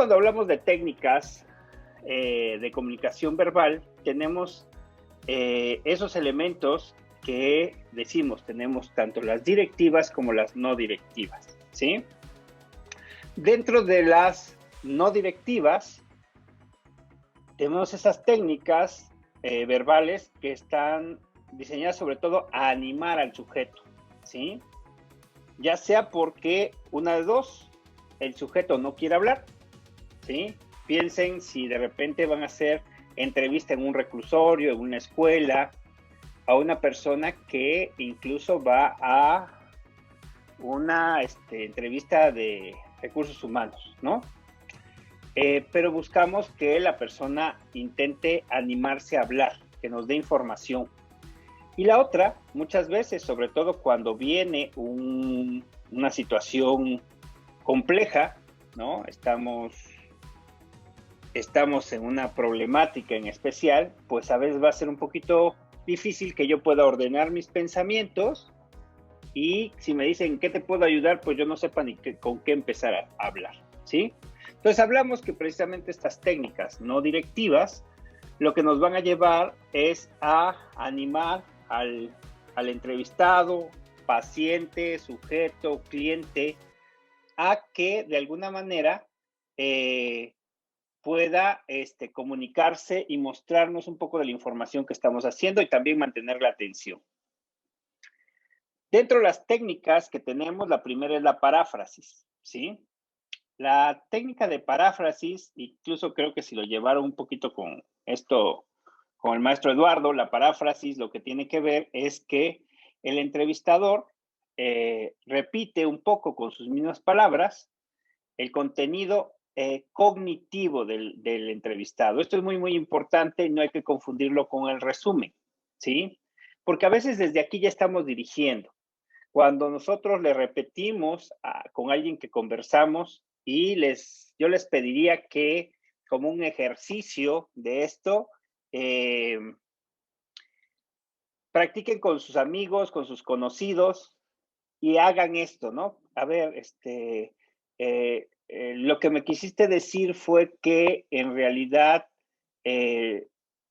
cuando hablamos de técnicas de comunicación verbal, tenemos esos elementos que decimos, tenemos tanto las directivas como las no directivas, ¿sí? Dentro de las no directivas, tenemos esas técnicas verbales que están diseñadas sobre todo a animar al sujeto, ¿sí? Ya sea porque una de dos, el sujeto no quiere hablar, ¿sí? Piensen si de repente van a hacer entrevista en un reclusorio, en una escuela, a una persona que incluso va a una entrevista de recursos humanos, ¿no? Pero buscamos que la persona intente animarse a hablar, que nos dé información. Y la otra, muchas veces, sobre todo cuando viene una situación compleja, ¿no? Estamos en una problemática en especial, pues a veces va a ser un poquito difícil que yo pueda ordenar mis pensamientos y si me dicen ¿qué te puedo ayudar? Pues yo no sepa ni con qué empezar a hablar, ¿sí? Entonces hablamos que precisamente estas técnicas no directivas lo que nos van a llevar es a animar al entrevistado, paciente, sujeto, cliente, a que de alguna manera pueda comunicarse y mostrarnos un poco de la información que estamos haciendo y también mantener la atención. Dentro de las técnicas que tenemos, la primera es la paráfrasis, ¿sí? La técnica de paráfrasis, incluso creo que si lo llevaron un poquito con esto, con el maestro Eduardo, la paráfrasis lo que tiene que ver es que el entrevistador repite un poco con sus mismas palabras el contenido cognitivo del entrevistado. Esto es muy, muy importante y no hay que confundirlo con el resumen, ¿sí? Porque a veces desde aquí ya estamos dirigiendo. Cuando nosotros le repetimos con alguien que conversamos y yo les pediría que como un ejercicio de esto, practiquen con sus amigos, con sus conocidos y hagan esto, ¿no? A ver, lo que me quisiste decir fue que en realidad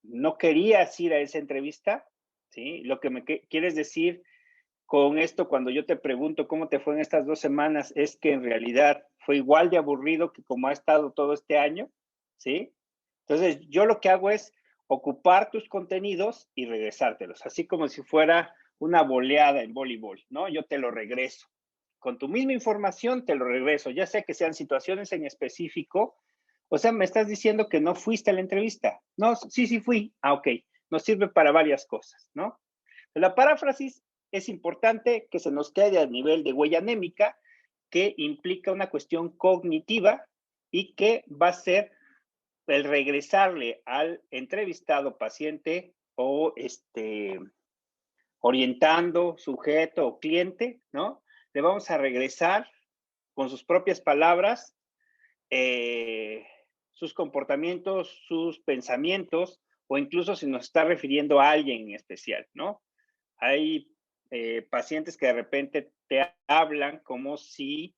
no querías ir a esa entrevista, ¿sí? Lo que me quieres decir con esto cuando yo te pregunto cómo te fue en estas 2 semanas es que en realidad fue igual de aburrido que como ha estado todo este año, ¿sí? Entonces, yo lo que hago es ocupar tus contenidos y regresártelos, así como si fuera una boleada en voleibol, ¿no? Yo te lo regreso. Con tu misma información te lo regreso, ya sea que sean situaciones en específico, o sea, me estás diciendo que no fuiste a la entrevista. No, sí fui. Ah, ok. Nos sirve para varias cosas, ¿no? La paráfrasis es importante que se nos quede a nivel de huella anémica, que implica una cuestión cognitiva y que va a ser el regresarle al entrevistado paciente o orientando sujeto o cliente, ¿no? Le vamos a regresar con sus propias palabras sus comportamientos, sus pensamientos o incluso si nos está refiriendo a alguien en especial, ¿no? Hay pacientes que de repente te hablan como si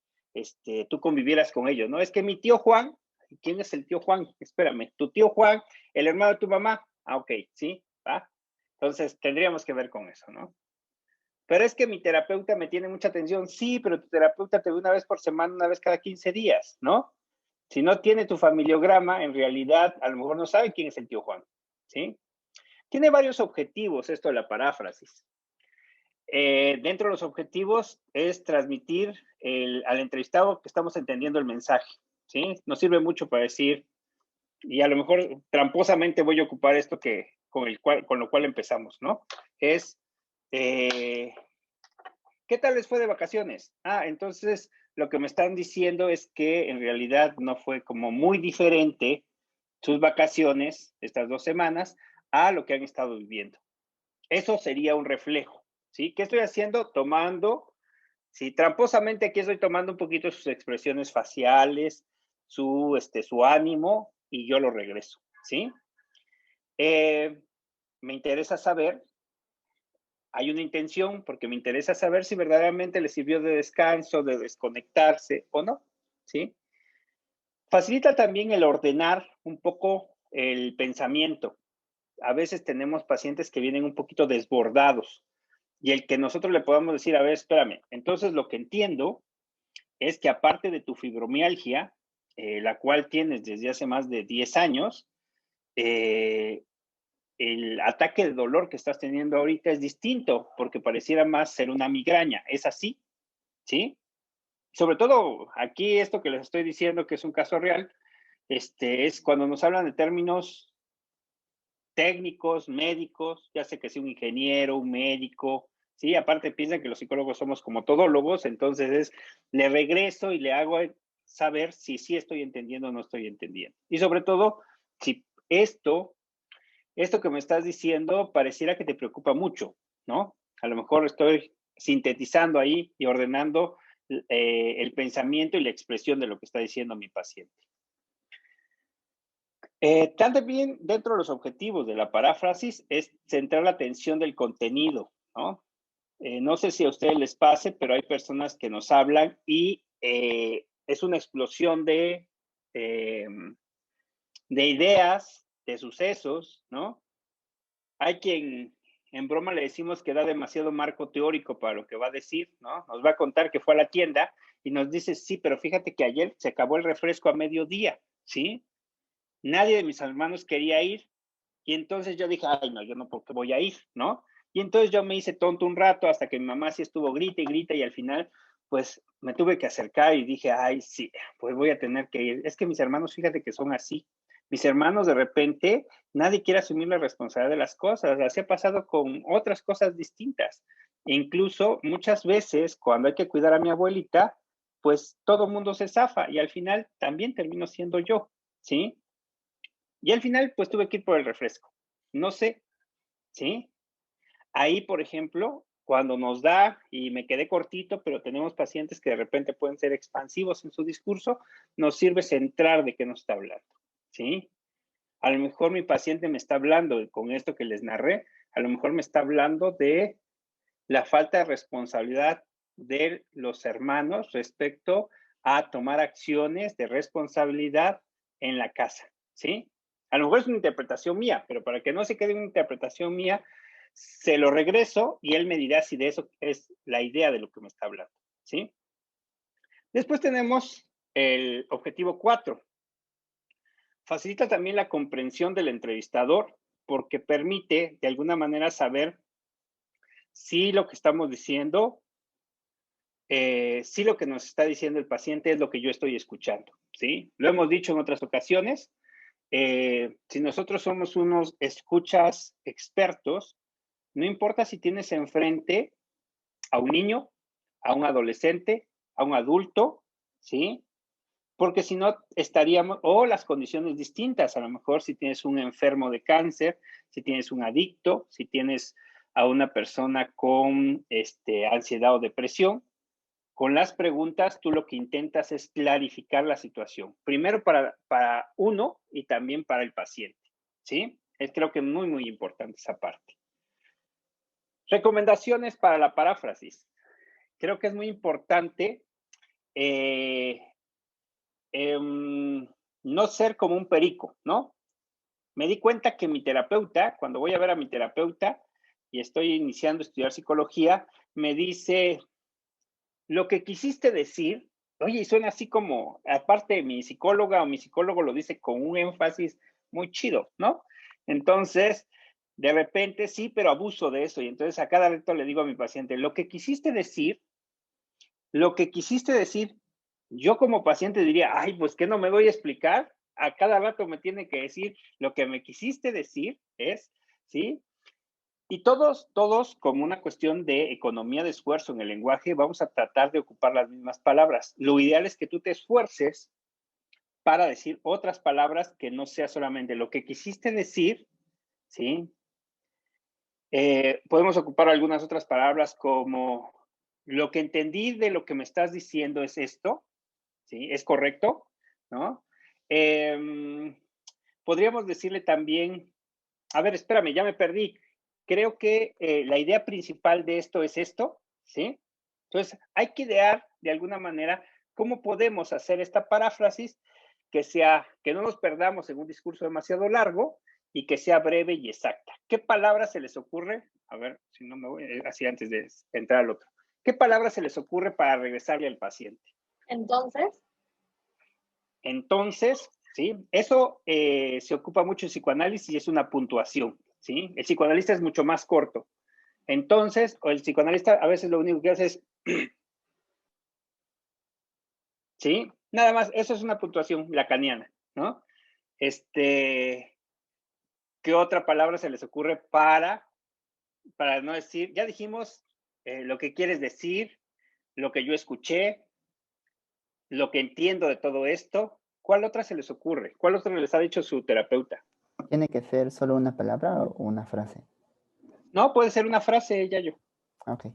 tú convivieras con ellos, ¿no? Es que mi tío Juan, ¿quién es el tío Juan? Espérame, tu tío Juan, el hermano de tu mamá. Ah, ok, sí, va. Entonces tendríamos que ver con eso, ¿no? Pero es que mi terapeuta me tiene mucha atención. Sí, pero tu terapeuta te ve una vez por semana, una vez cada 15 días, ¿no? Si no tiene tu familiograma, en realidad a lo mejor no sabe quién es el tío Juan, ¿sí? Tiene varios objetivos esto de la paráfrasis. Dentro de los objetivos es transmitir al entrevistado que estamos entendiendo el mensaje, ¿sí? Nos sirve mucho para decir, y a lo mejor tramposamente voy a ocupar esto con lo cual empezamos, ¿no? Es, ¿qué tal les fue de vacaciones? Ah, entonces lo que me están diciendo es que en realidad no fue como muy diferente sus vacaciones, estas 2 semanas, a lo que han estado viviendo. Eso sería un reflejo, ¿sí? ¿Qué estoy haciendo? Sí, tramposamente aquí estoy tomando un poquito sus expresiones faciales, su ánimo, y yo lo regreso, ¿sí? Me interesa saber, hay una intención, porque me interesa saber si verdaderamente le sirvió de descanso, de desconectarse o no, ¿sí? Facilita también el ordenar un poco el pensamiento. A veces tenemos pacientes que vienen un poquito desbordados y el que nosotros le podamos decir, a ver, espérame, entonces lo que entiendo es que aparte de tu fibromialgia, la cual tienes desde hace más de 10 años, eh, el ataque de dolor que estás teniendo ahorita es distinto porque pareciera más ser una migraña. ¿Es así? ¿Sí? Sobre todo aquí esto que les estoy diciendo, que es un caso real, es cuando nos hablan de términos técnicos, médicos, ya sé que sea un ingeniero, un médico, ¿sí? Aparte piensan que los psicólogos somos como todólogos, entonces le regreso y le hago saber si sí estoy entendiendo o no estoy entendiendo. Y sobre todo, si esto que me estás diciendo pareciera que te preocupa mucho, ¿no? A lo mejor estoy sintetizando ahí y ordenando el pensamiento y la expresión de lo que está diciendo mi paciente. También dentro de los objetivos de la paráfrasis es centrar la atención del contenido, ¿no? No sé si a ustedes les pase, pero hay personas que nos hablan y es una explosión eh, de ideas, de sucesos, ¿no? Hay quien en broma le decimos que da demasiado marco teórico para lo que va a decir, ¿no? Nos va a contar que fue a la tienda y nos dice, sí, pero fíjate que ayer se acabó el refresco a mediodía, ¿sí? Nadie de mis hermanos quería ir y entonces yo dije, ay, no, yo no, ¿por qué voy a ir, no? Y entonces yo me hice tonto un rato hasta que mi mamá sí estuvo grita y grita y al final, pues me tuve que acercar y dije, ay, sí, pues voy a tener que ir. Es que mis hermanos, fíjate que son así. Mis hermanos de repente, nadie quiere asumir la responsabilidad de las cosas. Así ha pasado con otras cosas distintas. E incluso muchas veces cuando hay que cuidar a mi abuelita, pues todo el mundo se zafa y al final también termino siendo yo, ¿sí? Y al final, pues tuve que ir por el refresco. No sé, ¿sí? Ahí, por ejemplo, cuando nos da, y me quedé cortito, pero tenemos pacientes que de repente pueden ser expansivos en su discurso, nos sirve centrar de qué nos está hablando, ¿sí? A lo mejor mi paciente me está hablando, con esto que les narré, a lo mejor me está hablando de la falta de responsabilidad de los hermanos respecto a tomar acciones de responsabilidad en la casa, ¿sí? A lo mejor es una interpretación mía, pero para que no se quede una interpretación mía, se lo regreso y él me dirá si de eso es la idea de lo que me está hablando, ¿sí? Después tenemos el objetivo 4. Facilita también la comprensión del entrevistador porque permite de alguna manera saber si lo que estamos diciendo sí lo que nos está diciendo el paciente es lo que yo estoy escuchando, ¿sí? Lo hemos dicho en otras ocasiones, si nosotros somos unos escuchas expertos, no importa si tienes enfrente a un niño, a un adolescente, a un adulto, ¿sí? Porque si no estaríamos, o las condiciones distintas, a lo mejor si tienes un enfermo de cáncer, si tienes un adicto, si tienes a una persona con ansiedad o depresión, con las preguntas, tú lo que intentas es clarificar la situación. Primero para uno y también para el paciente. ¿Sí? Es creo que muy, muy importante esa parte. Recomendaciones para la paráfrasis. Creo que es muy importante no ser como un perico, ¿no? Me di cuenta que mi terapeuta, cuando voy a ver a mi terapeuta y estoy iniciando a estudiar psicología, me dice, lo que quisiste decir, oye, y suena así como, aparte mi psicóloga o mi psicólogo lo dice con un énfasis muy chido, ¿no? Entonces, de repente sí, pero abuso de eso. Y entonces a cada rato le digo a mi paciente, lo que quisiste decir, yo como paciente diría, ay, pues ¿qué no me voy a explicar? A cada rato me tiene que decir, lo que me quisiste decir es, ¿sí? Y todos, como una cuestión de economía de esfuerzo en el lenguaje, vamos a tratar de ocupar las mismas palabras. Lo ideal es que tú te esfuerces para decir otras palabras que no sea solamente lo que quisiste decir, ¿sí? Podemos ocupar algunas otras palabras como lo que entendí de lo que me estás diciendo es esto, ¿sí? ¿Es correcto? ¿No? Podríamos decirle también, a ver, espérame, ya me perdí. Creo que la idea principal de esto es esto, ¿sí? Entonces, hay que idear de alguna manera cómo podemos hacer esta paráfrasis que no nos perdamos en un discurso demasiado largo y que sea breve y exacta. ¿Qué palabras se les ocurre? A ver, si no me voy, así antes de entrar al otro. ¿Qué palabras se les ocurre para regresarle al paciente? Entonces, ¿sí? Eso se ocupa mucho en psicoanálisis y es una puntuación, ¿sí? El psicoanalista es mucho más corto. Entonces, o el psicoanalista a veces lo único que hace es, ¿sí? Nada más, eso es una puntuación lacaniana, ¿no? ¿Qué otra palabra se les ocurre para no decir, ya dijimos lo que quieres decir, lo que yo escuché, lo que entiendo de todo esto? ¿Cuál otra se les ocurre? ¿Cuál otra les ha dicho su terapeuta? ¿Tiene que ser solo una palabra o una frase? No, puede ser una frase, Yayo. Ok.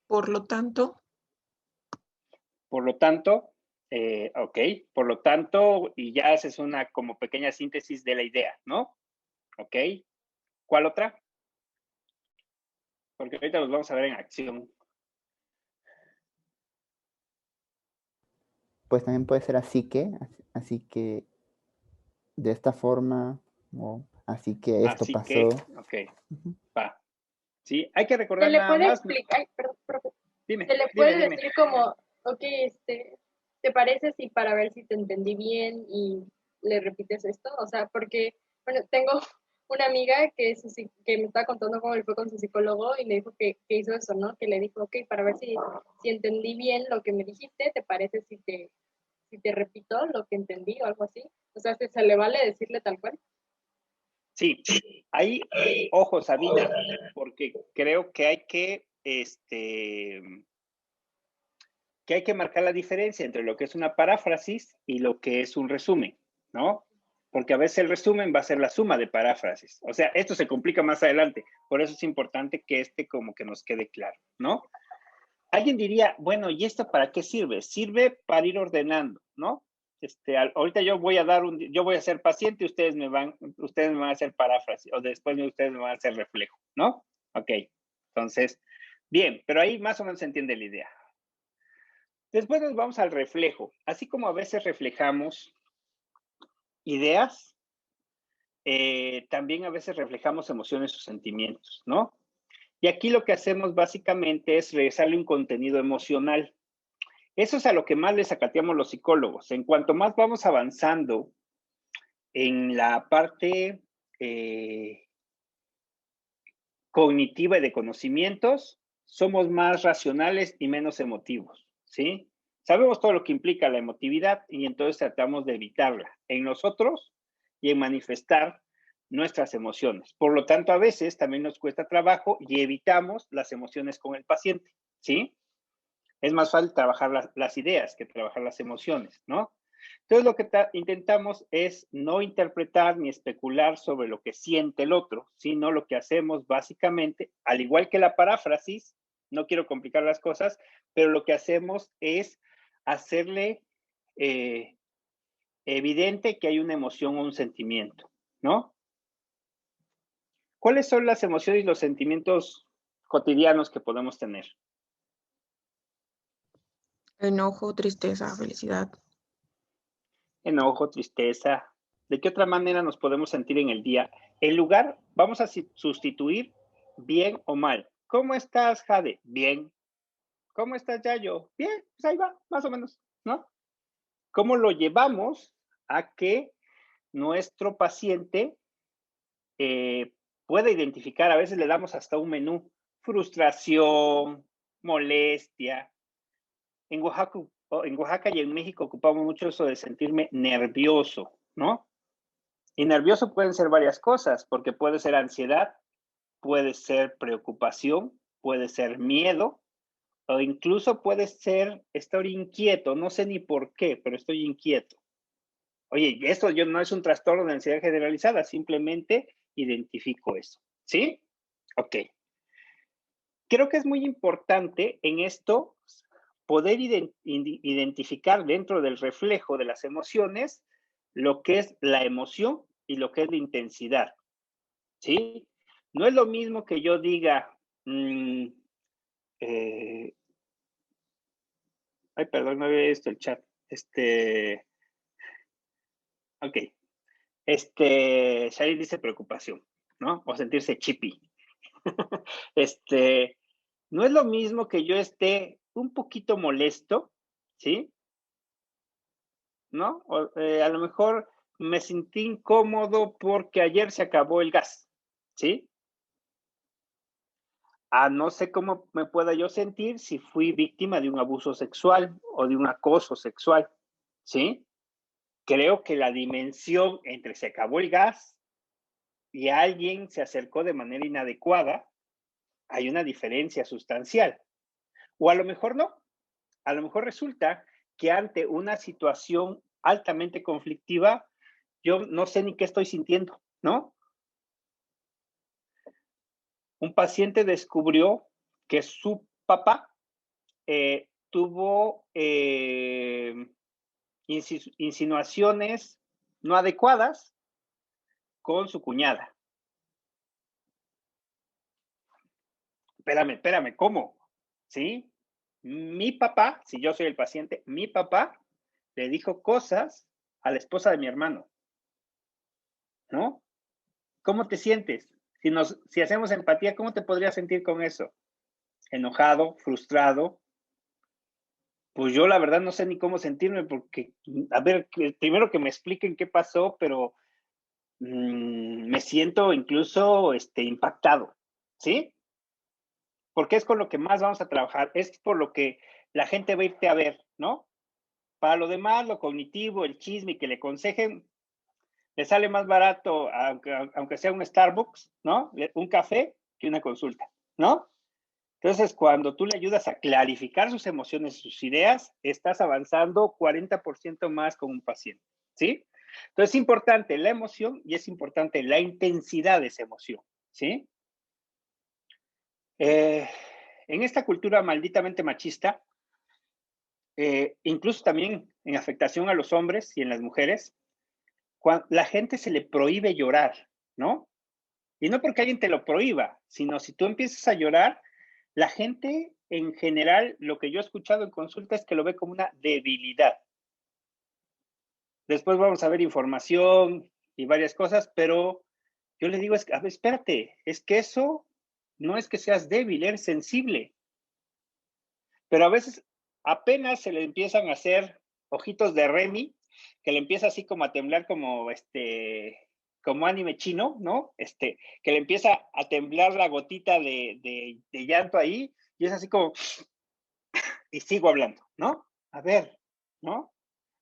Por lo tanto, Por lo tanto, ok, por lo tanto, y ya haces una como pequeña síntesis de la idea, ¿no? Ok. ¿Cuál otra? Porque ahorita los vamos a ver en acción. Pues también puede ser así que de esta forma, o así que esto Así pasó. que, ok, va. Sí, hay que Se recordar le nada puede más. explicar, ay, perdón, profe. Dime, Se le dime, puede dime. decir como, ok, ¿te parece si para ver si te entendí bien y le repites esto? O sea, porque, bueno, tengo una amiga que me estaba contando cómo le fue con su psicólogo y le dijo que hizo eso, ¿no? Que le dijo, ok, para ver si entendí bien lo que me dijiste, ¿te parece si te repito lo que entendí o algo así? O sea, ¿se le vale decirle tal cual? Sí, ahí, ojo, Sabina, porque creo que hay que marcar la diferencia entre lo que es una paráfrasis y lo que es un resumen, ¿no? Porque a veces el resumen va a ser la suma de paráfrasis. O sea, esto se complica más adelante. Por eso es importante que como que nos quede claro, ¿no? Alguien diría, bueno, ¿y esto para qué sirve? Sirve para ir ordenando, ¿no? Ahorita yo voy a ser paciente y ustedes me van a hacer paráfrasis, o después ustedes me van a hacer reflejo, ¿no? Ok, entonces, bien, pero ahí más o menos se entiende la idea. Después nos vamos al reflejo. Así como a veces reflejamos ideas, también a veces reflejamos emociones o sentimientos, ¿no? Y aquí lo que hacemos básicamente es regresarle un contenido emocional. Eso es a lo que más les acateamos los psicólogos. En cuanto más vamos avanzando en la parte cognitiva y de conocimientos, somos más racionales y menos emotivos, ¿sí? Sabemos todo lo que implica la emotividad y entonces tratamos de evitarla en nosotros y en manifestar nuestras emociones. Por lo tanto, a veces también nos cuesta trabajo y evitamos las emociones con el paciente, ¿sí? Es más fácil trabajar las ideas que trabajar las emociones, ¿no? Entonces, lo que intentamos es no interpretar ni especular sobre lo que siente el otro, sino lo que hacemos básicamente, al igual que la paráfrasis, no quiero complicar las cosas, pero lo que hacemos es hacerle evidente que hay una emoción o un sentimiento, ¿no? ¿Cuáles son las emociones y los sentimientos cotidianos que podemos tener? enojo, tristeza, felicidad. Enojo, tristeza. ¿De qué otra manera nos podemos sentir en el día? En lugar, vamos a sustituir bien o mal. ¿Cómo estás, Jade? Bien. ¿Cómo estás, Yayo? Bien, pues ahí va, más o menos, ¿no? ¿Cómo lo llevamos a que nuestro paciente pueda identificar? A veces le damos hasta un menú: frustración, molestia. En Oaxaca y en México ocupamos mucho eso de sentirme nervioso, ¿no? Y nervioso pueden ser varias cosas, porque puede ser ansiedad, puede ser preocupación, puede ser miedo, o incluso puede ser estar inquieto. No sé ni por qué, pero estoy inquieto. Oye, esto no es un trastorno de ansiedad generalizada, simplemente identifico eso. ¿Sí? Ok. Creo que es muy importante en esto poder identificar dentro del reflejo de las emociones lo que es la emoción y lo que es la intensidad. ¿Sí? No es lo mismo que yo diga, ay, perdón, no había visto el chat. Ok. Shari dice preocupación, ¿no? O sentirse chippy. No es lo mismo que yo esté un poquito molesto, ¿sí? ¿No? A lo mejor me sentí incómodo porque ayer se acabó el gas, ¿sí? No sé cómo me pueda yo sentir si fui víctima de un abuso sexual o de un acoso sexual, ¿sí? Creo que la dimensión entre se acabó el gas y alguien se acercó de manera inadecuada, hay una diferencia sustancial. O a lo mejor no. A lo mejor resulta que ante una situación altamente conflictiva, yo no sé ni qué estoy sintiendo, ¿no? Un paciente descubrió que su papá tuvo insinuaciones no adecuadas con su cuñada. Espérame, ¿cómo? ¿Sí? Mi papá, si yo soy el paciente, mi papá le dijo cosas a la esposa de mi hermano, ¿no? ¿Cómo te sientes? Si hacemos empatía, ¿cómo te podrías sentir con eso? Enojado, frustrado. Pues yo la verdad no sé ni cómo sentirme porque, a ver, primero que me expliquen qué pasó, pero me siento incluso impactado, ¿sí? Porque es con lo que más vamos a trabajar, es por lo que la gente va a irte a ver, ¿no? Para lo demás, lo cognitivo, el chisme, que le aconsejen, le sale más barato, aunque sea un Starbucks, ¿no? Un café que una consulta, ¿no? Entonces, cuando tú le ayudas a clarificar sus emociones, sus ideas, estás avanzando 40% más con un paciente, ¿sí? Entonces, es importante la emoción y es importante la intensidad de esa emoción, ¿sí? En esta cultura malditamente machista, incluso también en afectación a los hombres y en las mujeres, la gente se le prohíbe llorar, ¿no? Y no porque alguien te lo prohíba, sino si tú empiezas a llorar, la gente en general, lo que yo he escuchado en consulta es que lo ve como una debilidad. Después vamos a ver información y varias cosas, pero yo le digo, a ver, espérate, es que eso no es que seas débil, eres sensible. Pero a veces apenas se le empiezan a hacer ojitos de Remy, que le empieza así como a temblar como anime chino, ¿no? Que le empieza a temblar la gotita de llanto ahí, y es así como, y sigo hablando, ¿no? A ver, ¿no?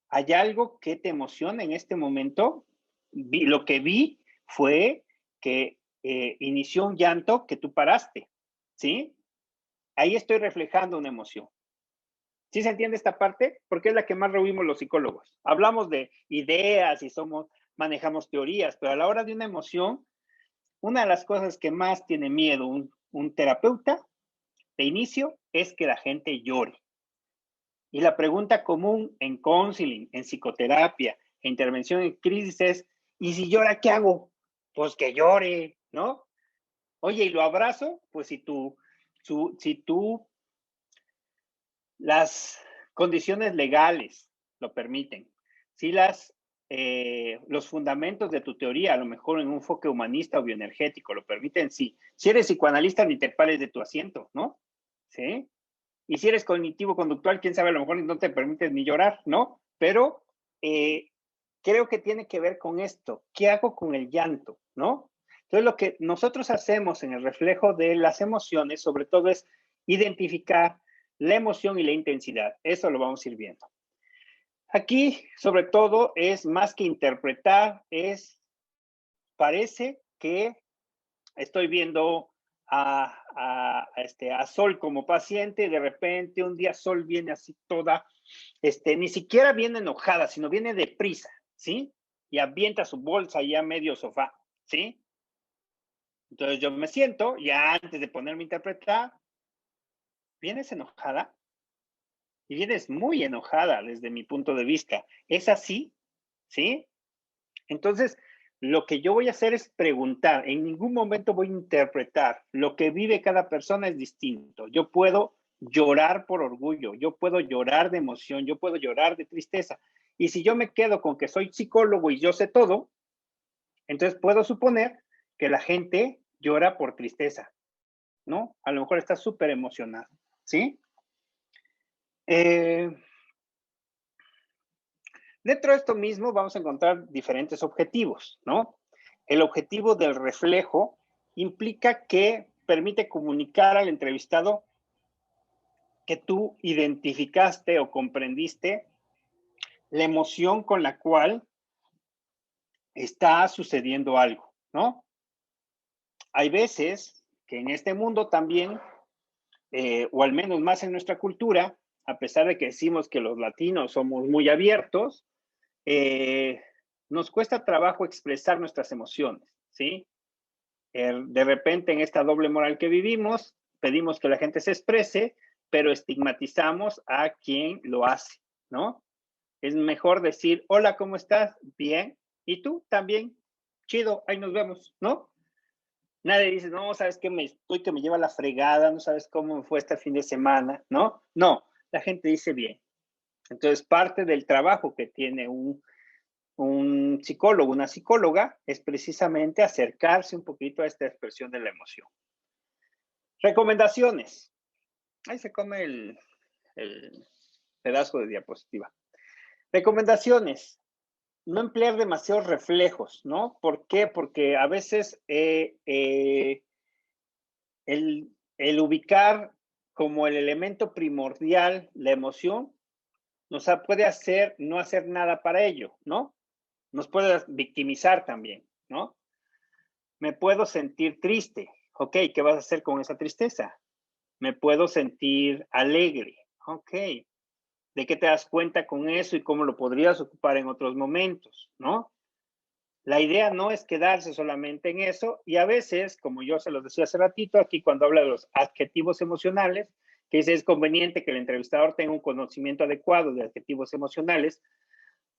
¿Hay algo que te emociona en este momento? Lo que vi fue que inició un llanto que tú paraste, ¿sí? Ahí estoy reflejando una emoción. ¿Sí se entiende esta parte? Porque es la que más rehuimos los psicólogos. Hablamos de ideas y manejamos teorías, pero a la hora de una emoción, una de las cosas que más tiene miedo un terapeuta de inicio es que la gente llore. Y la pregunta común en counseling, en psicoterapia, en intervención en crisis es, ¿y si llora, qué hago? Pues que llore, ¿no? Oye, ¿y lo abrazo? Pues si tú las condiciones legales lo permiten, si los fundamentos de tu teoría, a lo mejor en un enfoque humanista o bioenergético, lo permiten, sí. Si eres psicoanalista, ni te pares de tu asiento, ¿no? ¿Sí? Y si eres cognitivo-conductual, quién sabe, a lo mejor no te permites ni llorar, ¿no? Pero creo que tiene que ver con esto. ¿Qué hago con el llanto, no? Entonces, lo que nosotros hacemos en el reflejo de las emociones, sobre todo, es identificar la emoción y la intensidad. Eso lo vamos a ir viendo. Aquí, sobre todo, es más que interpretar, parece que estoy viendo a Sol como paciente y de repente un día Sol viene así toda, ni siquiera viene enojada, sino viene deprisa, ¿sí? Y avienta su bolsa ya medio sofá, ¿sí? Entonces yo me siento, ya antes de ponerme a interpretar, ¿vienes enojada? Y vienes muy enojada desde mi punto de vista. ¿Es así? ¿Sí? Entonces, lo que yo voy a hacer es preguntar. En ningún momento voy a interpretar. Lo que vive cada persona es distinto. Yo puedo llorar por orgullo, yo puedo llorar de emoción, yo puedo llorar de tristeza. Y si yo me quedo con que soy psicólogo y yo sé todo, entonces puedo suponer que la gente llora por tristeza, ¿no? A lo mejor está súper emocionado, ¿sí? Dentro de esto mismo vamos a encontrar diferentes objetivos, ¿no? El objetivo del reflejo implica que permite comunicar al entrevistado que tú identificaste o comprendiste la emoción con la cual está sucediendo algo, ¿no? Hay veces que en este mundo también, o al menos más en nuestra cultura, a pesar de que decimos que los latinos somos muy abiertos, nos cuesta trabajo expresar nuestras emociones, ¿sí? De repente en esta doble moral que vivimos, pedimos que la gente se exprese, pero estigmatizamos a quien lo hace, ¿no? Es mejor decir, hola, ¿cómo estás? Bien. ¿Y tú? También. Chido, ahí nos vemos, ¿no? Nadie dice, no, ¿sabes qué? Que me lleva la fregada, no sabes cómo me fue este fin de semana, ¿no? No, la gente dice bien. Entonces, parte del trabajo que tiene un psicólogo, una psicóloga, es precisamente acercarse un poquito a esta expresión de la emoción. Recomendaciones. Ahí se come el pedazo de diapositiva. Recomendaciones. No emplear demasiados reflejos, ¿no? ¿Por qué? Porque a veces el ubicar como el elemento primordial la emoción nos puede hacer no hacer nada para ello, ¿no? Nos puede victimizar también, ¿no? Me puedo sentir triste. Ok, ¿qué vas a hacer con esa tristeza? Me puedo sentir alegre. Ok, ¿de qué te das cuenta con eso y cómo lo podrías ocupar en otros momentos, ¿no? La idea no es quedarse solamente en eso y a veces, como yo se los decía hace ratito, aquí cuando habla de los adjetivos emocionales, que dice es conveniente que el entrevistador tenga un conocimiento adecuado de adjetivos emocionales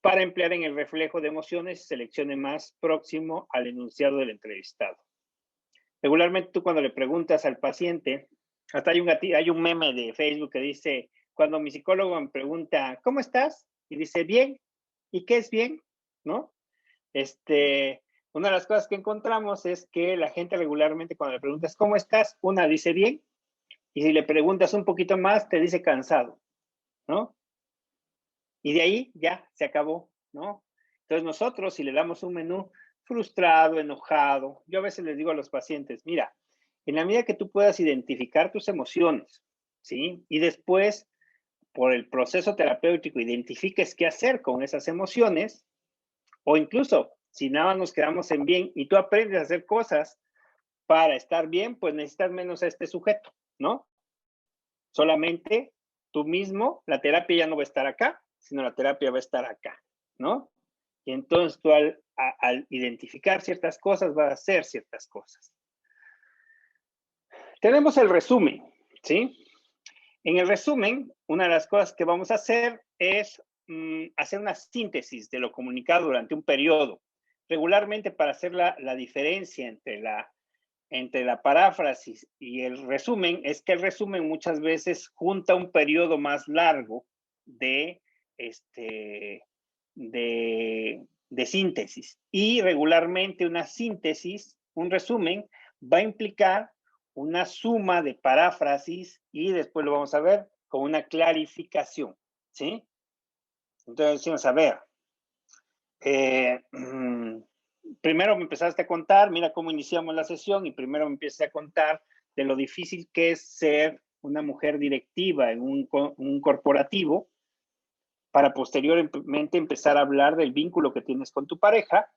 para emplear en el reflejo de emociones y seleccione más próximo al enunciado del entrevistado. Regularmente tú cuando le preguntas al paciente, hasta hay un meme de Facebook que dice, cuando mi psicólogo me pregunta, ¿cómo estás? Y dice, bien. ¿Y qué es bien? ¿No? Una de las cosas que encontramos es que la gente regularmente cuando le preguntas, ¿cómo estás? Una dice bien, y si le preguntas un poquito más, te dice cansado, ¿no? Y de ahí ya se acabó, ¿no? Entonces nosotros, si le damos un menú frustrado, enojado, yo a veces les digo a los pacientes, mira, en la medida que tú puedas identificar tus emociones, ¿sí? Y después, por el proceso terapéutico, identifiques qué hacer con esas emociones, o incluso, si nada más nos quedamos en bien y tú aprendes a hacer cosas para estar bien, pues necesitas menos a este sujeto, ¿no? Solamente tú mismo, la terapia ya no va a estar acá, sino la terapia va a estar acá, ¿no? Y entonces tú al identificar ciertas cosas vas a hacer ciertas cosas. Tenemos el resumen, ¿sí? En el resumen, una de las cosas que vamos a hacer es hacer una síntesis de lo comunicado durante un periodo. Regularmente para hacer la diferencia entre la paráfrasis y el resumen, es que el resumen muchas veces junta un periodo más largo de síntesis. Y regularmente una síntesis, un resumen, va a implicar una suma de paráfrasis y después lo vamos a ver con una clarificación, ¿sí? Entonces decimos, a ver, primero me empezaste a contar, mira cómo iniciamos la sesión y primero me empiezas a contar de lo difícil que es ser una mujer directiva en un corporativo para posteriormente empezar a hablar del vínculo que tienes con tu pareja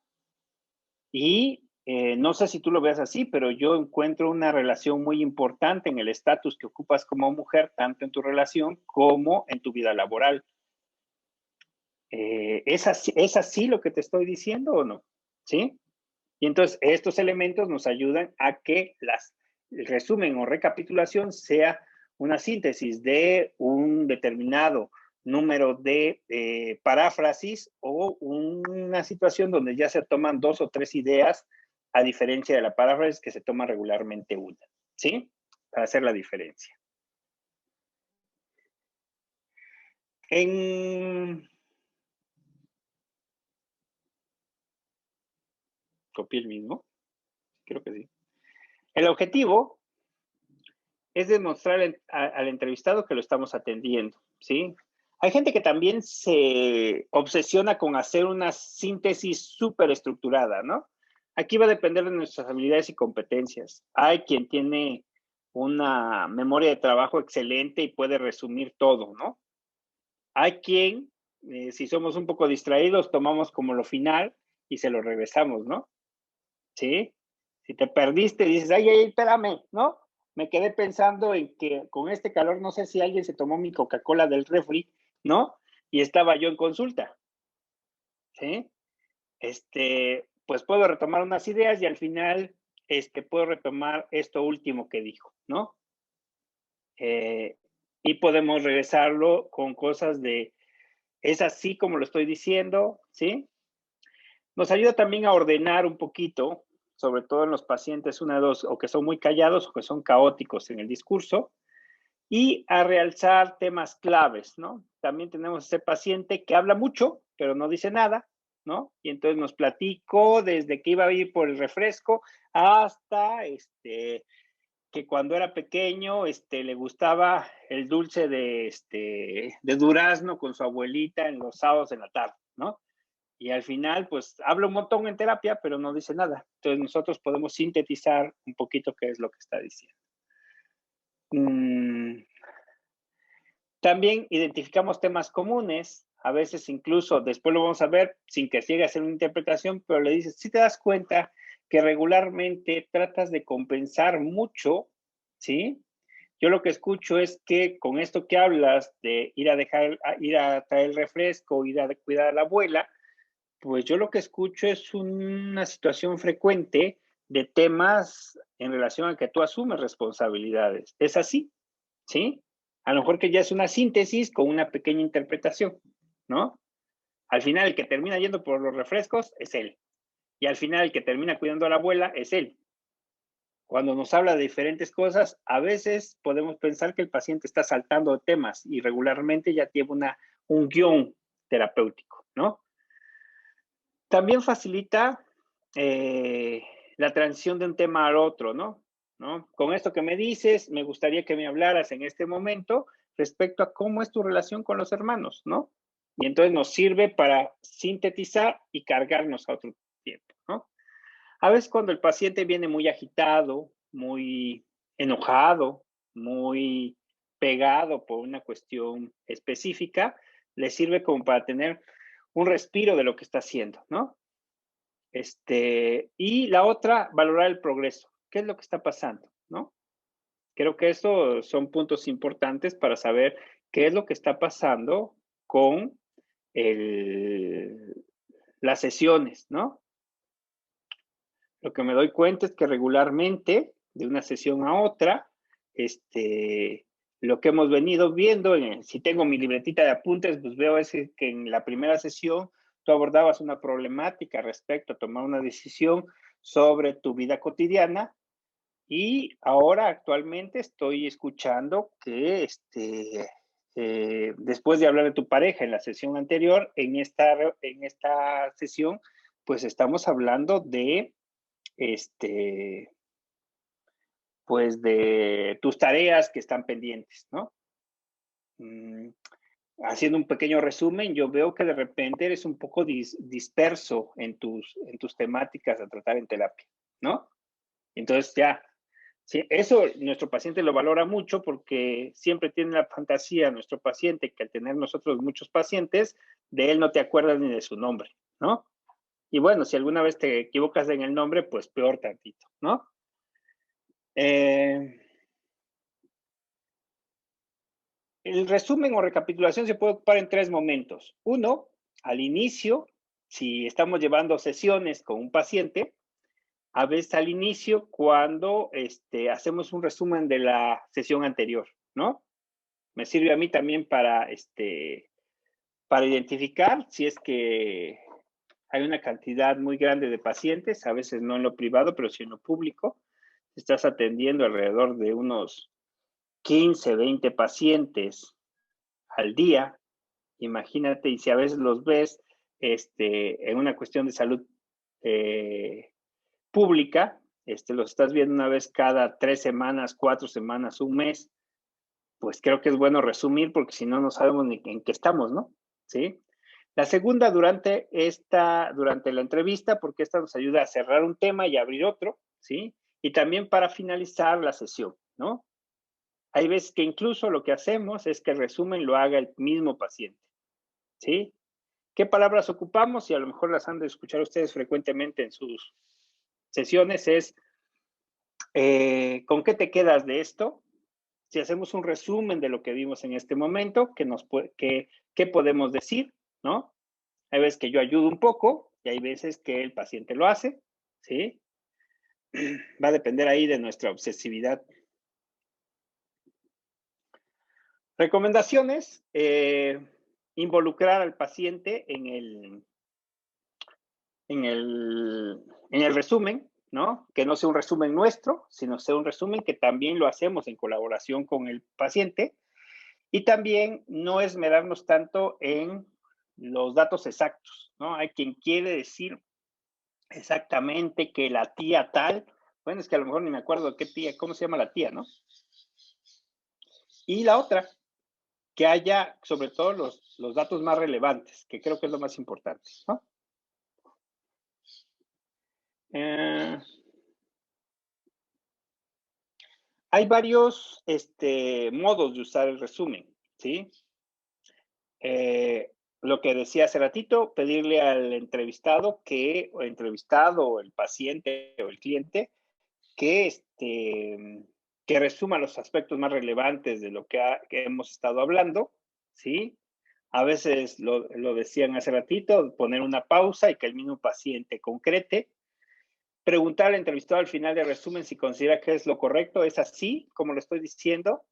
y no sé si tú lo veas así, pero yo encuentro una relación muy importante en el estatus que ocupas como mujer, tanto en tu relación como en tu vida laboral. ¿Es así lo que te estoy diciendo o no? ¿Sí? Y entonces estos elementos nos ayudan a que el resumen o recapitulación sea una síntesis de un determinado número de paráfrasis o una situación donde ya se toman 2 o 3 ideas, a diferencia de la paráfrasis que se toma regularmente una, ¿sí? Para hacer la diferencia. Copié el mismo. Creo que sí. El objetivo es demostrar al entrevistado que lo estamos atendiendo, ¿sí? Hay gente que también se obsesiona con hacer una síntesis súper estructurada, ¿no? Aquí va a depender de nuestras habilidades y competencias. Hay quien tiene una memoria de trabajo excelente y puede resumir todo, ¿no? Hay quien, si somos un poco distraídos, tomamos como lo final y se lo regresamos, ¿no? ¿Sí? Si te perdiste, dices, ay, espérame, ¿no? Me quedé pensando en que con este calor no sé si alguien se tomó mi Coca-Cola del refri, ¿no? Y estaba yo en consulta, ¿sí? Pues puedo retomar unas ideas y al final, puedo retomar esto último que dijo, ¿no? Y podemos regresarlo con cosas de, es así como lo estoy diciendo, ¿sí? Nos ayuda también a ordenar un poquito, sobre todo en los pacientes 1 de 2, o que son muy callados o que son caóticos en el discurso, y a realzar temas claves, ¿no? También tenemos ese paciente que habla mucho, pero no dice nada, ¿no? Y entonces nos platicó desde que iba a ir por el refresco hasta que cuando era pequeño le gustaba el dulce de durazno con su abuelita en los sábados en la tarde, ¿no? Y al final, pues, habla un montón en terapia, pero no dice nada. Entonces, nosotros podemos sintetizar un poquito qué es lo que está diciendo. También identificamos temas comunes. A veces incluso, después lo vamos a ver, sin que llegue a ser una interpretación, pero le dices, si te das cuenta que regularmente tratas de compensar mucho, ¿sí? Yo lo que escucho es que con esto que hablas de ir a traer el refresco, ir a cuidar a la abuela, pues yo lo que escucho es una situación frecuente de temas en relación a que tú asumes responsabilidades. ¿Es así? ¿Sí? A lo mejor que ya es una síntesis con una pequeña interpretación, ¿no? Al final el que termina yendo por los refrescos es él. Y al final el que termina cuidando a la abuela es él. Cuando nos habla de diferentes cosas, a veces podemos pensar que el paciente está saltando de temas y regularmente ya tiene un guión terapéutico, ¿no? También facilita la transición de un tema al otro, ¿no? Con esto que me dices, me gustaría que me hablaras en este momento respecto a cómo es tu relación con los hermanos, ¿no? Y entonces nos sirve para sintetizar y cargarnos a otro tiempo, ¿no? A veces cuando el paciente viene muy agitado, muy enojado, muy pegado por una cuestión específica, le sirve como para tener un respiro de lo que está haciendo, ¿no? Y la otra, valorar el progreso. ¿Qué es lo que está pasando? ¿No? Creo que estos son puntos importantes para saber qué es lo que está pasando con las sesiones, ¿no? Lo que me doy cuenta es que regularmente, de una sesión a otra, lo que hemos venido viendo, si tengo mi libretita de apuntes, pues veo que en la primera sesión tú abordabas una problemática respecto a tomar una decisión sobre tu vida cotidiana y ahora actualmente estoy escuchando que después de hablar de tu pareja en la sesión anterior, en esta sesión, pues estamos hablando de pues de tus tareas que están pendientes, ¿no? Haciendo un pequeño resumen, yo veo que de repente eres un poco disperso en tus temáticas a tratar en terapia, ¿no? Entonces ya, sí, eso nuestro paciente lo valora mucho porque siempre tiene la fantasía nuestro paciente que al tener nosotros muchos pacientes, de él no te acuerdas ni de su nombre, ¿no? Y bueno, si alguna vez te equivocas en el nombre, pues peor tantito, ¿no? El resumen o recapitulación se puede ocupar en 3 momentos. 1, al inicio, si estamos llevando sesiones con un paciente, a veces al inicio cuando hacemos un resumen de la sesión anterior, ¿no? Me sirve a mí también para identificar si es que hay una cantidad muy grande de pacientes, a veces no en lo privado, pero sí en lo público. Estás atendiendo alrededor de unos 15, 20 pacientes al día, Imagínate, y si a veces los ves en una cuestión de salud pública, los estás viendo una vez cada 3 semanas, 4 semanas, un mes, pues creo que es bueno resumir porque si no, no sabemos ni en qué estamos, ¿no? ¿Sí? La segunda durante la entrevista, porque esta nos ayuda a cerrar un tema y abrir otro, ¿sí? Y también para finalizar la sesión, ¿no? Hay veces que incluso lo que hacemos es que el resumen lo haga el mismo paciente, ¿sí? ¿Qué palabras ocupamos? Y a lo mejor las han de escuchar ustedes frecuentemente en sus sesiones, es ¿con qué te quedas de esto? Si hacemos un resumen de lo que vimos en este momento, ¿qué podemos decir? ¿No? Hay veces que yo ayudo un poco y hay veces que el paciente lo hace, ¿sí? Va a depender ahí de nuestra obsesividad. Recomendaciones, involucrar al paciente en el resumen, ¿no? Que no sea un resumen nuestro, sino sea un resumen que también lo hacemos en colaboración con el paciente. Y también no esmerarnos tanto en los datos exactos, ¿no? Hay quien quiere decir exactamente que la tía tal, bueno, es que a lo mejor ni me acuerdo de qué tía, cómo se llama la tía, ¿no? Y la otra, que haya sobre todo los datos más relevantes, que creo que es lo más importante, ¿no? Hay varios modos de usar el resumen, ¿sí? Lo que decía hace ratito, pedirle al entrevistado o el paciente o el cliente que resuma los aspectos más relevantes de lo que hemos estado hablando, ¿sí? A veces lo decían hace ratito, poner una pausa y que el mismo paciente concrete. Preguntar al entrevistado al final del resumen si considera que es lo correcto, es así, como lo estoy diciendo.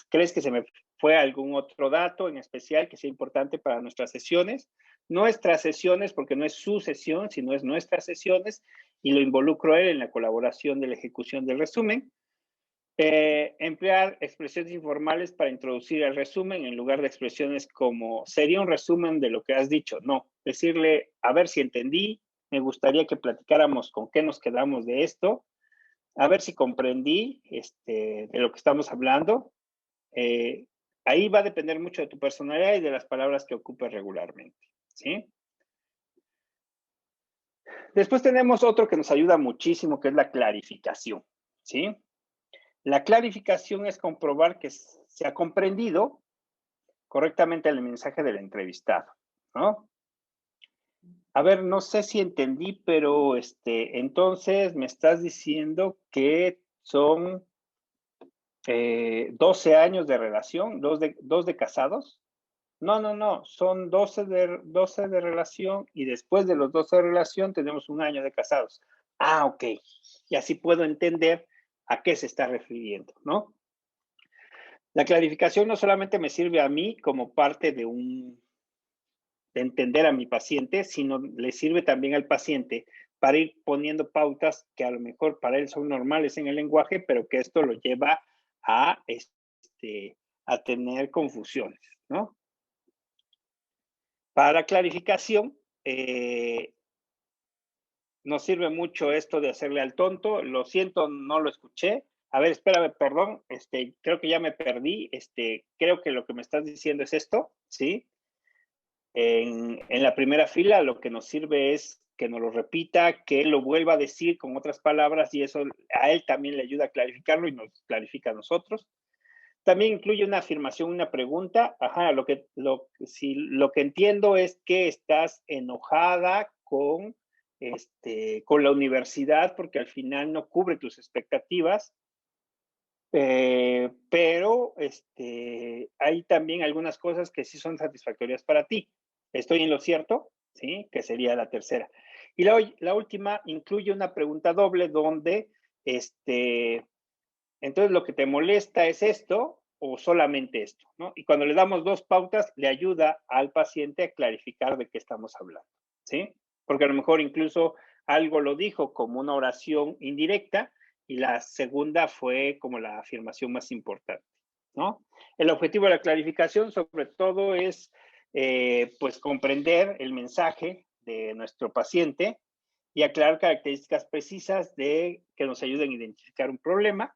¿Crees que se me fue algún otro dato en especial que sea importante para nuestras sesiones? Nuestras sesiones, porque no es su sesión, sino es nuestras sesiones, y lo involucro él en la colaboración de la ejecución del resumen. Emplear expresiones informales para introducir el resumen en lugar de expresiones como sería un resumen de lo que has dicho. No, decirle, a ver si entendí, me gustaría que platicáramos con qué nos quedamos de esto, a ver si comprendí de lo que estamos hablando. Ahí va a depender mucho de tu personalidad y de las palabras que ocupes regularmente, ¿sí? Después tenemos otro que nos ayuda muchísimo, que es la clarificación, ¿sí? La clarificación es comprobar que se ha comprendido correctamente el mensaje del entrevistado, ¿no? A ver, no sé si entendí, pero entonces me estás diciendo que son 12 años de relación, dos de casados. No, son 12 de relación y después de los 12 de relación tenemos un año de casados. Ah, ok. Y así puedo entender a qué se está refiriendo, ¿no? La clarificación no solamente me sirve a mí como parte de entender a mi paciente, sino le sirve también al paciente para ir poniendo pautas que a lo mejor para él son normales en el lenguaje, pero que esto lo lleva a tener confusiones, ¿no? Para clarificación, nos sirve mucho esto de hacerle al tonto. Lo siento, no lo escuché. A ver, espérame, perdón. Creo que ya me perdí. Creo que lo que me estás diciendo es esto, ¿sí? En la primera fila lo que nos sirve es que nos lo repita, que él lo vuelva a decir con otras palabras y eso a él también le ayuda a clarificarlo y nos clarifica a nosotros. También incluye una afirmación, una pregunta. Ajá, lo que entiendo es que estás enojada con la universidad porque al final no cubre tus expectativas, pero hay también algunas cosas que sí son satisfactorias para ti. ¿Estoy en lo cierto? ¿Sí? Que sería la tercera. Y la última incluye una pregunta doble donde entonces lo que te molesta es esto o solamente esto, ¿no? Y cuando le damos dos pautas, le ayuda al paciente a clarificar de qué estamos hablando, ¿sí? Porque a lo mejor incluso algo lo dijo como una oración indirecta y la segunda fue como la afirmación más importante, ¿no? El objetivo de la clarificación sobre todo es pues comprender el mensaje de nuestro paciente y aclarar características precisas que nos ayuden a identificar un problema.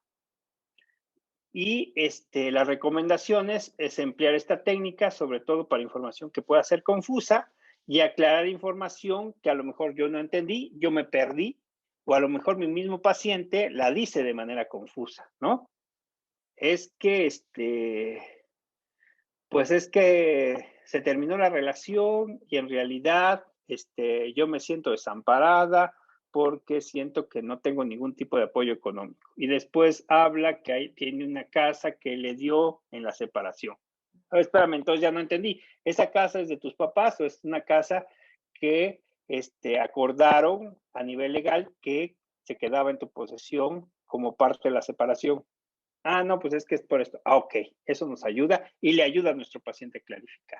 Y las recomendaciones es emplear esta técnica, sobre todo para información que pueda ser confusa, y aclarar información que a lo mejor yo no entendí, yo me perdí, o a lo mejor mi mismo paciente la dice de manera confusa, ¿no? Es que, pues es que se terminó la relación y en realidad, yo me siento desamparada porque siento que no tengo ningún tipo de apoyo económico. Y después habla que tiene una casa que le dio en la separación. A ver, espérame, entonces ya no entendí. ¿Esa casa es de tus papás o es una casa que acordaron a nivel legal que se quedaba en tu posesión como parte de la separación? Ah, no, pues es que es por esto. Ah, ok, eso nos ayuda y le ayuda a nuestro paciente a clarificar.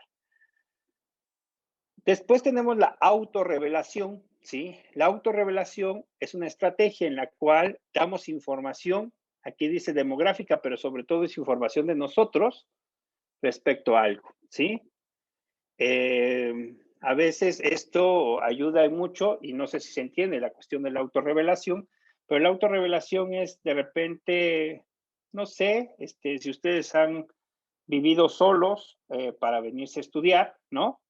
Después tenemos la autorrevelación, ¿sí? La autorrevelación es una estrategia en la cual damos información, aquí dice demográfica, pero sobre todo es información de nosotros respecto a algo, ¿sí? A veces esto ayuda mucho y no sé si se entiende la cuestión de la autorrevelación, pero la autorrevelación es de repente, no sé, si ustedes han vivido solos para venirse a estudiar, ¿no?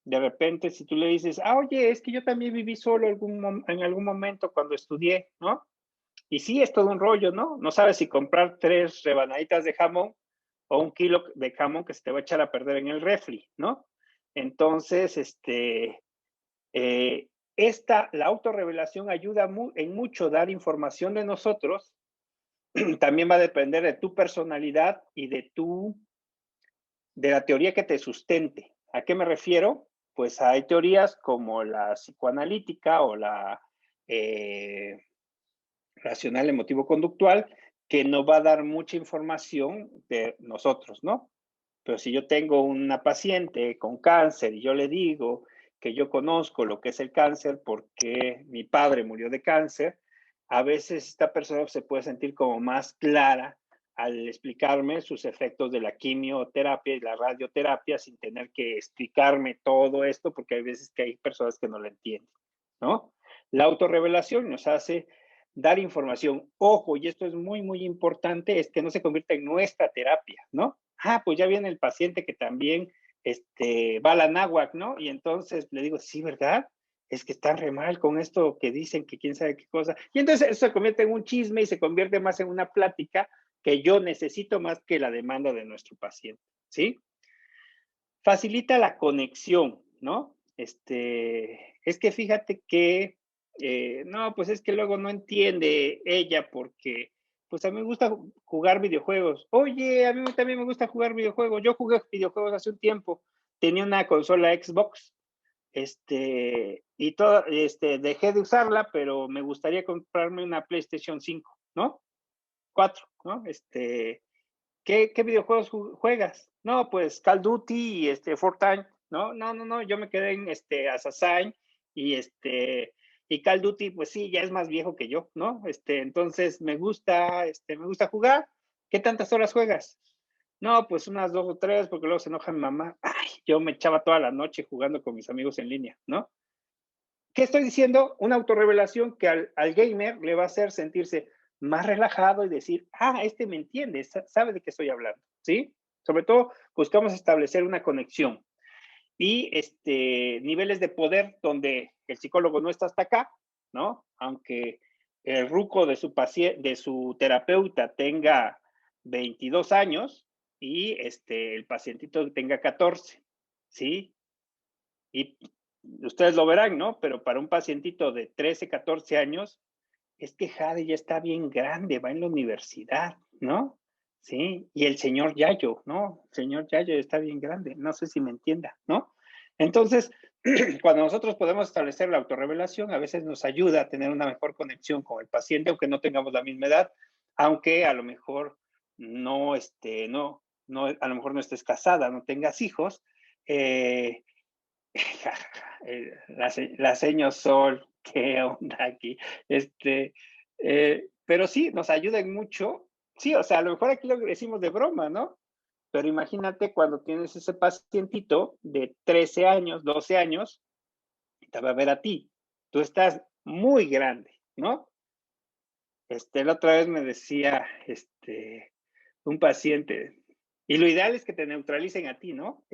De repente, si tú le dices, oye, es que yo también viví solo en algún momento cuando estudié, ¿no? Y sí, es todo un rollo, ¿no? No sabes si comprar 3 rebanaditas de jamón o 1 kilo de jamón que se te va a echar a perder en el refri, ¿no? Entonces, la autorrevelación ayuda en mucho dar información de nosotros. También va a depender de tu personalidad y de la teoría que te sustente. ¿A qué me refiero? Pues hay teorías como la psicoanalítica o la racional emotivo-conductual que nos va a dar mucha información de nosotros, ¿no? Pero si yo tengo una paciente con cáncer y yo le digo que yo conozco lo que es el cáncer porque mi padre murió de cáncer, a veces esta persona se puede sentir como más clara al explicarme sus efectos de la quimioterapia y la radioterapia sin tener que explicarme todo esto, porque hay veces que hay personas que no lo entienden, ¿no? La autorrevelación nos hace dar información. Ojo, y esto es muy, muy importante, es que no se convierta en nuestra terapia, ¿no? Pues ya viene el paciente que también va a la náhuac, ¿no? Y entonces le digo, sí, ¿verdad? Es que están re mal con esto que dicen que quién sabe qué cosa. Y entonces eso se convierte en un chisme y se convierte más en una plática que yo necesito más que la demanda de nuestro paciente, ¿sí? Facilita la conexión, ¿no? Es que fíjate que, no, pues es que luego no entiende ella porque, pues a mí me gusta jugar videojuegos. Oye, a mí también me gusta jugar videojuegos. Yo jugué videojuegos hace un tiempo. Tenía una consola Xbox, y todo, dejé de usarla, pero me gustaría comprarme una PlayStation 5, ¿no? 4, ¿no? ¿Qué videojuegos juegas? No, pues Call of Duty y Fortnite, ¿no? No, yo me quedé en Assassin y y Call of Duty, pues sí, ya es más viejo que yo, ¿no? Entonces me gusta jugar. ¿Qué tantas horas juegas? No, pues unas 2 o 3, porque luego se enoja mi mamá. Ay, yo me echaba toda la noche jugando con mis amigos en línea, ¿no? ¿Qué estoy diciendo? Una autorrevelación que al gamer le va a hacer sentirse más relajado y decir, me entiende, sabe de qué estoy hablando, ¿sí? Sobre todo, buscamos establecer una conexión y niveles de poder donde el psicólogo no está hasta acá, ¿no? Aunque el ruco de su terapeuta tenga 22 años y el pacientito tenga 14, ¿sí? Y ustedes lo verán, ¿no? Pero para un pacientito de 13, 14 años, es que Jade ya está bien grande, va en la universidad, ¿no? Sí, y el señor Yayo, ¿no? El señor Yayo está bien grande, no sé si me entienda, ¿no? Entonces, cuando nosotros podemos establecer la autorrevelación, a veces nos ayuda a tener una mejor conexión con el paciente, aunque no tengamos la misma edad, aunque a lo mejor no, a lo mejor no estés casada, no tengas hijos, la señor Sol, qué onda aquí. Pero sí, nos ayudan mucho. Sí, o sea, a lo mejor aquí lo decimos de broma, ¿no? Pero imagínate cuando tienes ese pacientito de 13 años, 12 años, te va a ver a ti. Tú estás muy grande, ¿no? La otra vez me decía, un paciente, y lo ideal es que te neutralicen a ti, ¿no?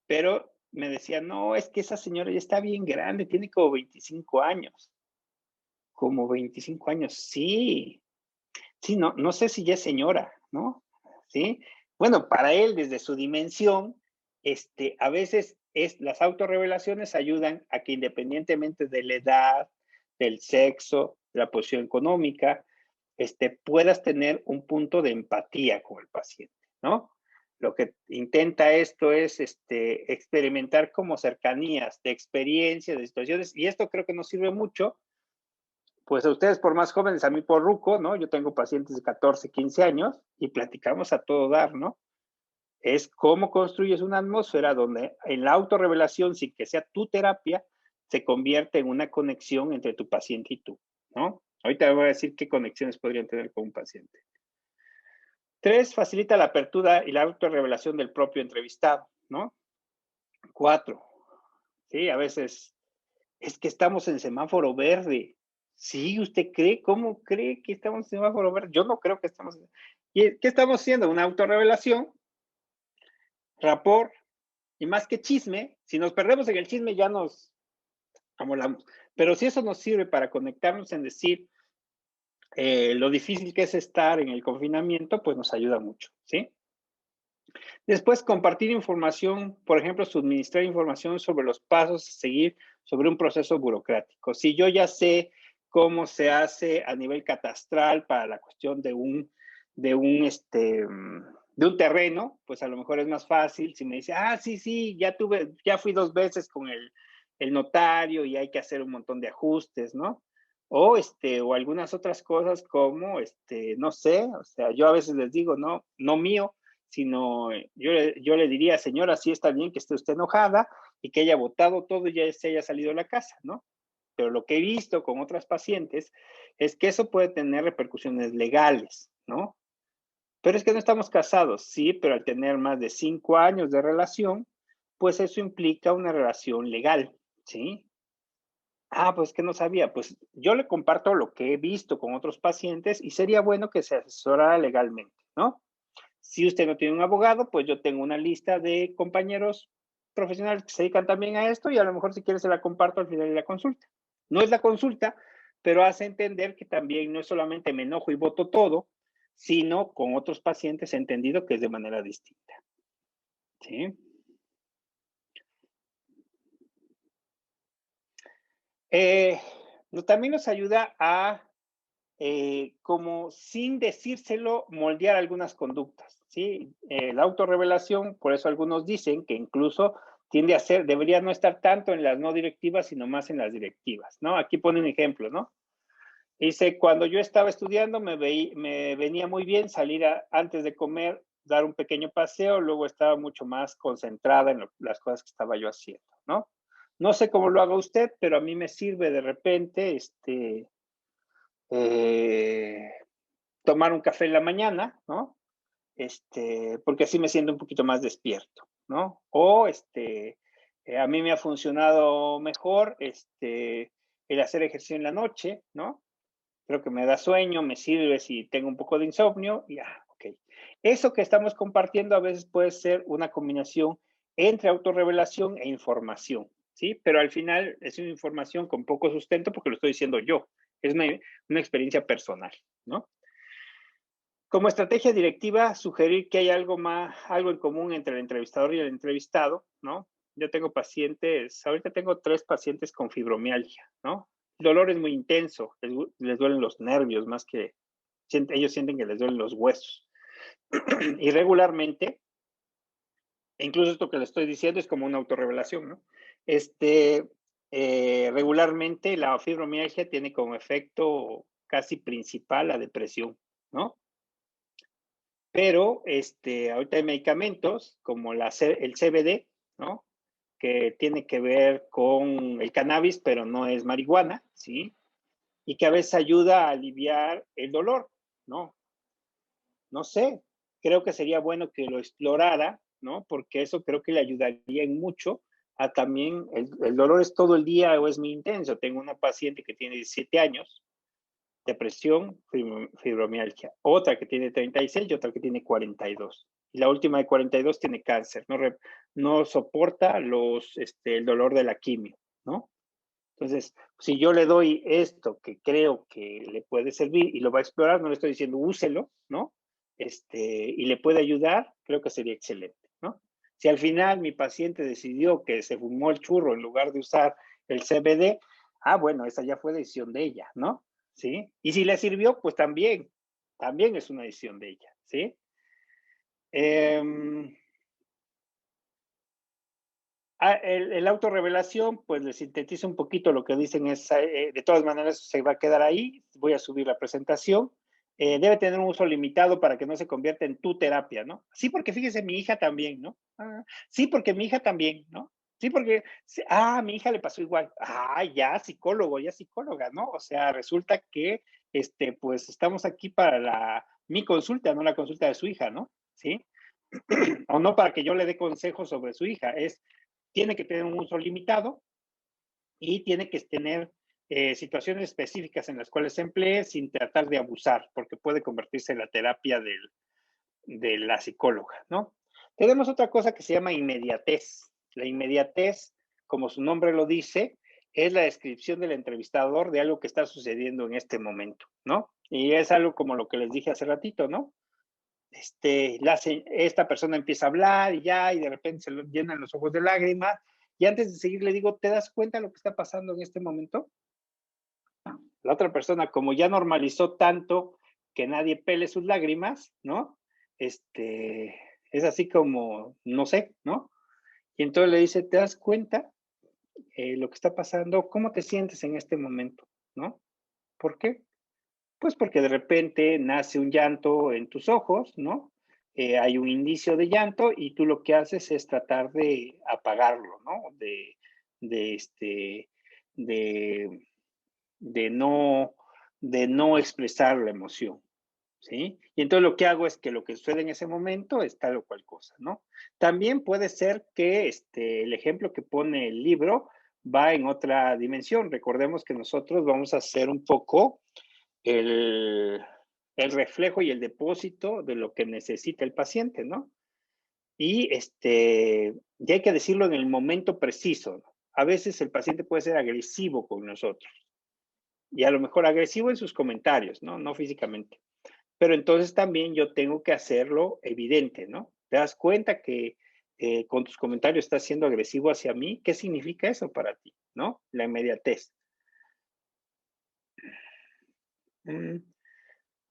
Pero me decía, no, es que esa señora ya está bien grande, tiene como 25 años. Como 25 años, sí. Sí, no sé si ya es señora, ¿no? Sí. Bueno, para él, desde su dimensión, a veces las autorrevelaciones ayudan a que independientemente de la edad, del sexo, de la posición económica, puedas tener un punto de empatía con el paciente, ¿no? Lo que intenta esto es experimentar como cercanías de experiencias, de situaciones, y esto creo que nos sirve mucho, pues a ustedes por más jóvenes, a mí por ruco, ¿no? Yo tengo pacientes de 14, 15 años y platicamos a todo dar, ¿no? Es cómo construyes una atmósfera donde en la autorrevelación, sin que sea tu terapia, se convierte en una conexión entre tu paciente y tú, ¿no? Ahorita voy a decir qué conexiones podrían tener con un paciente. 3, facilita la apertura y la autorrevelación del propio entrevistado, ¿no? 4, sí, a veces es que estamos en semáforo verde. Sí, ¿usted cree? ¿Cómo cree que estamos en semáforo verde? Yo no creo que estamos. ¿Y qué estamos haciendo? Una autorrevelación, rapport, y más que chisme, si nos perdemos en el chisme ya nos amolamos. Pero si eso nos sirve para conectarnos en decir lo difícil que es estar en el confinamiento, pues nos ayuda mucho, ¿sí? Después, compartir información, por ejemplo, suministrar información sobre los pasos a seguir sobre un proceso burocrático. Si yo ya sé cómo se hace a nivel catastral para la cuestión de un terreno, pues a lo mejor es más fácil si me dice, sí, ya fui 2 veces con el notario y hay que hacer un montón de ajustes, ¿no? O algunas otras cosas como, no sé, o sea, yo a veces les digo, no mío, sino yo le diría, señora, sí está bien que esté usted enojada y que haya votado todo y ya se haya salido de la casa, ¿no? Pero lo que he visto con otras pacientes es que eso puede tener repercusiones legales, ¿no? Pero es que no estamos casados, sí, pero al tener más de 5 años de relación, pues eso implica una relación legal, ¿sí? Pues que no sabía. Pues yo le comparto lo que he visto con otros pacientes y sería bueno que se asesorara legalmente, ¿no? Si usted no tiene un abogado, pues yo tengo una lista de compañeros profesionales que se dedican también a esto y a lo mejor si quiere se la comparto al final de la consulta. No es la consulta, pero hace entender que también no es solamente me enojo y voto todo, sino con otros pacientes he entendido que es de manera distinta. ¿Sí? También nos ayuda a, como sin decírselo, moldear algunas conductas, ¿sí? La autorrevelación, por eso algunos dicen que incluso tiende a ser, debería no estar tanto en las no directivas, sino más en las directivas, ¿no? Aquí pone un ejemplo, ¿no? Dice, cuando yo estaba estudiando, me venía muy bien salir antes de comer, dar un pequeño paseo, luego estaba mucho más concentrada en las cosas que estaba yo haciendo, ¿no? No sé cómo lo haga usted, pero a mí me sirve de repente tomar un café en la mañana, ¿no? Porque así me siento un poquito más despierto, ¿no? O a mí me ha funcionado mejor el hacer ejercicio en la noche, ¿no? Creo que me da sueño, me sirve si tengo un poco de insomnio y ok. Eso que estamos compartiendo a veces puede ser una combinación entre autorrevelación e información, ¿sí? Pero al final es una información con poco sustento porque lo estoy diciendo yo. Es una experiencia personal, ¿no? Como estrategia directiva, sugerir que hay algo en común entre el entrevistador y el entrevistado, ¿no? Yo tengo ahorita tengo 3 pacientes con fibromialgia, ¿no? El dolor es muy intenso, les duelen los nervios más que, ellos sienten que les duelen los huesos. Y regularmente, incluso esto que les estoy diciendo es como una autorrevelación, ¿no? Regularmente la fibromialgia tiene como efecto casi principal la depresión, ¿no? Pero ahorita hay medicamentos como el CBD, ¿no? Que tiene que ver con el cannabis, pero no es marihuana, ¿sí? Y que a veces ayuda a aliviar el dolor, ¿no? No sé, creo que sería bueno que lo explorara, ¿no? Porque eso creo que le ayudaría en mucho a también, el dolor es todo el día o es muy intenso. Tengo una paciente que tiene 17 años, depresión, fibromialgia. Otra que tiene 36 y otra que tiene 42. Y la última de 42 tiene cáncer, no soporta el dolor de la quimio, ¿no? Entonces, si yo le doy esto que creo que le puede servir y lo va a explorar, no le estoy diciendo úselo, ¿no? Y le puede ayudar, creo que sería excelente, ¿no? Si al final mi paciente decidió que se fumó el churro en lugar de usar el CBD, bueno, esa ya fue decisión de ella, ¿no? ¿Sí? Y si le sirvió, pues también es una decisión de ella, ¿sí? El autorrevelación, pues le sintetizo un poquito lo que dicen, de todas maneras se va a quedar ahí, voy a subir la presentación. Debe tener un uso limitado para que no se convierta en tu terapia, ¿no? Sí, porque fíjese, mi hija también, ¿no? Sí, porque mi hija también, ¿no? Sí, porque, a mi hija le pasó igual. Ya psicólogo, ya psicóloga, ¿no? O sea, resulta que, pues estamos aquí para mi consulta, no la consulta de su hija, ¿no? ¿Sí? O no para que yo le dé consejos sobre su hija, tiene que tener un uso limitado y tiene que tener situaciones específicas en las cuales se emplee sin tratar de abusar, porque puede convertirse en la terapia de la psicóloga, ¿no? Tenemos otra cosa que se llama inmediatez. La inmediatez, como su nombre lo dice, es la descripción del entrevistador de algo que está sucediendo en este momento, ¿no? Y es algo como lo que les dije hace ratito, ¿no? Esta persona empieza a hablar y de repente se le llenan los ojos de lágrimas, y antes de seguir le digo, ¿te das cuenta de lo que está pasando en este momento? La otra persona, como ya normalizó tanto que nadie pele sus lágrimas, ¿no? Es así como, no sé, ¿no? Y entonces le dice, ¿te das cuenta lo que está pasando? ¿Cómo te sientes en este momento? ¿No? ¿Por qué? Pues porque de repente nace un llanto en tus ojos, ¿no? Hay un indicio de llanto y tú lo que haces es tratar de apagarlo, ¿no? De no expresar la emoción, ¿sí? Y entonces lo que hago es que lo que sucede en ese momento es tal o cual cosa, ¿no? También puede ser que el ejemplo que pone el libro va en otra dimensión. Recordemos que nosotros vamos a hacer un poco el reflejo y el depósito de lo que necesita el paciente, ¿no? Y ya hay que decirlo en el momento preciso, ¿no? A veces el paciente puede ser agresivo con nosotros y a lo mejor agresivo en sus comentarios, ¿no? No físicamente. Pero entonces también yo tengo que hacerlo evidente, ¿no? ¿Te das cuenta que con tus comentarios estás siendo agresivo hacia mí? ¿Qué significa eso para ti? ¿No? La inmediatez.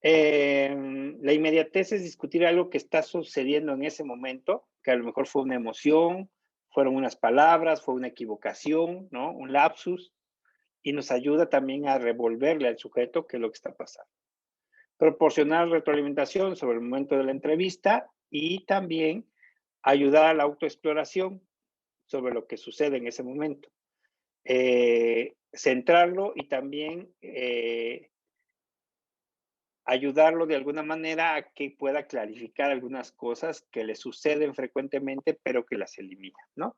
La inmediatez es discutir algo que está sucediendo en ese momento, que a lo mejor fue una emoción, fueron unas palabras, fue una equivocación, ¿no? Un lapsus, y nos ayuda también a revolverle al sujeto qué es lo que está pasando. Proporcionar retroalimentación sobre el momento de la entrevista y también ayudar a la autoexploración sobre lo que sucede en ese momento. Centrarlo y también ayudarlo de alguna manera a que pueda clarificar algunas cosas que le suceden frecuentemente, pero que las elimina, ¿no?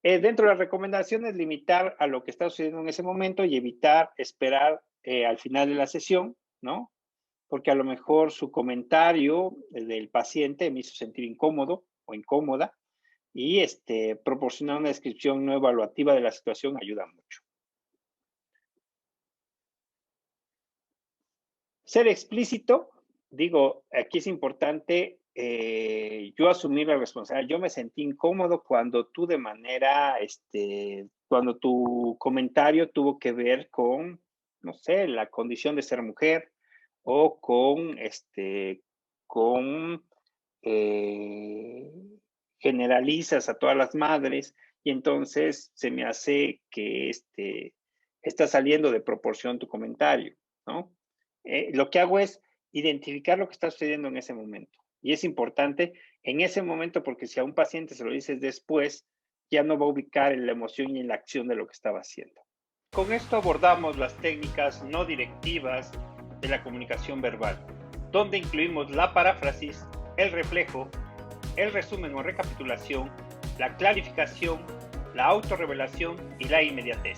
Dentro de las recomendaciones, limitar a lo que está sucediendo en ese momento y evitar esperar al final de la sesión, ¿no? Porque a lo mejor su comentario del paciente me hizo sentir incómodo o incómoda, y proporcionar una descripción no evaluativa de la situación ayuda mucho. Ser explícito, digo, aquí es importante yo asumir la responsabilidad. Yo me sentí incómodo cuando tú cuando tu comentario tuvo que ver con, no sé, la condición de ser mujer o generalizas a todas las madres y entonces se me hace que está saliendo de proporción tu comentario, ¿no? Lo que hago es identificar lo que está sucediendo en ese momento. Y es importante en ese momento porque si a un paciente se lo dices después, ya no va a ubicar en la emoción y en la acción de lo que estaba haciendo. Con esto abordamos las técnicas no directivas de la comunicación verbal, donde incluimos la paráfrasis, el reflejo, el resumen o recapitulación, la clarificación, la autorrevelación y la inmediatez.